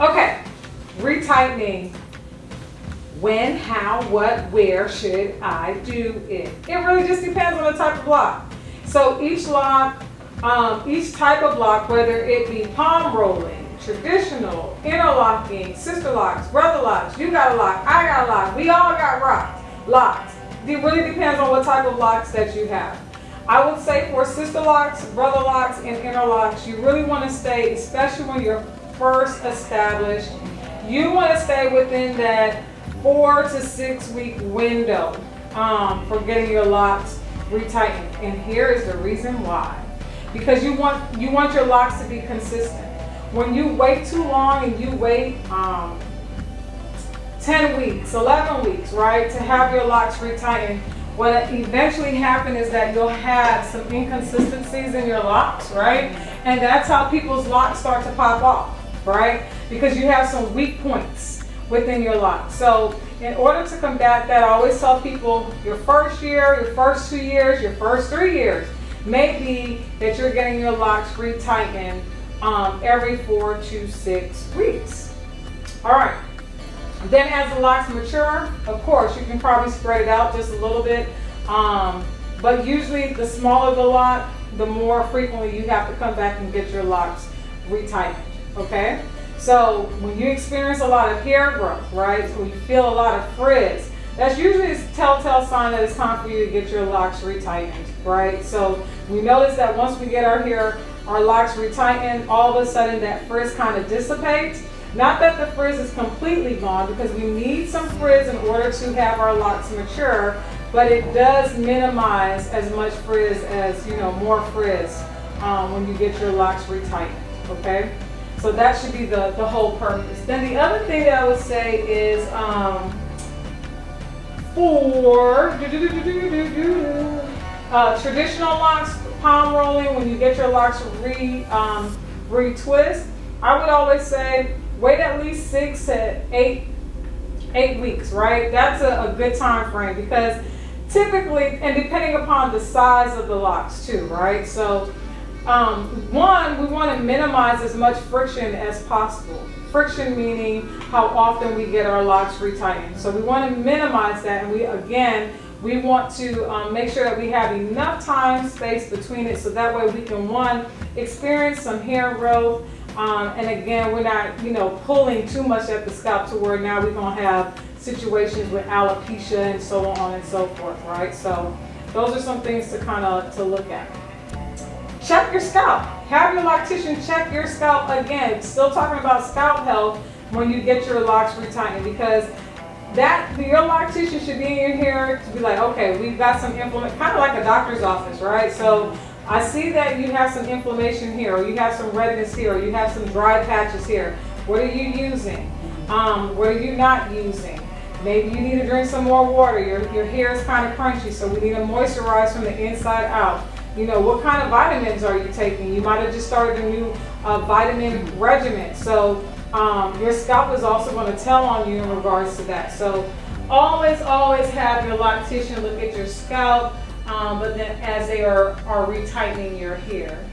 Okay, retightening. When, how, what, where should I do it? It really just depends on the type of lock. So each lock, each type of lock, whether it be palm rolling, traditional, interlocking, sister locks, brother locks, you got a lock, I got a lock, we all got locks. It really depends on what type of locks that you have. I would say for sister locks, brother locks, and interlocks, you really want to stay, especially when you're first established, you want to stay within that 4 to 6 week window for getting your locks retightened. And here is the reason why. Because you want your locks to be consistent. When you wait too long and you wait 10 weeks, 11 weeks, right, to have your locks retightened, what eventually happens is that you'll have some inconsistencies in your locks, right? And that's how people's locks start to pop off, right? Because you have some weak points within your lock. So in order to combat that, I always tell people your first year, your first 2 years, your first 3 years may be that you're getting your locks retightened every 4 to 6 weeks. All right. Then as the locks mature, of course, you can probably spread it out just a little bit. But usually the smaller the lock, the more frequently you have to come back and get your locks retightened, okay? So when you experience a lot of hair growth, right, when you feel a lot of frizz, that's usually a telltale sign that it's time for you to get your locks retightened, right? So we notice that once we get our locks retightened, all of a sudden that frizz kind of dissipates. Not that the frizz is completely gone, because we need some frizz in order to have our locks mature, but it does minimize as much frizz as, more frizz when you get your locks retightened, okay? So that should be the whole purpose. Then the other thing that I would say is for traditional locks, palm rolling, when you get your locks retwist, I would always say wait at least 6 to 8 weeks, right? That's a good time frame, because typically, and depending upon the size of the locks too, right? So one, we want to minimize as much friction as possible. Friction meaning how often we get our locks retightened. So we want to minimize that, and we want to make sure that we have enough time space between it, so that way we can, one, experience some hair growth, and again, we're not pulling too much at the scalp to where now we're going to have situations with alopecia and so on and so forth, right? So those are some things to look at. Check your scalp. Have your loctician check your scalp again. Still talking about scalp health when you get your locks retightened, because your loctician should be in here to be like, okay, we've got some inflammation, kind of like a doctor's office, right? So I see that you have some inflammation here, or you have some redness here, or you have some dry patches here. What are you using? What are you not using? Maybe you need to drink some more water. Your hair is kind of crunchy, so we need to moisturize from the inside out. What kind of vitamins are you taking? You might have just started a new vitamin regimen. So your scalp is also going to tell on you in regards to that. So always have your loctician look at your scalp, but then as they are retightening your hair.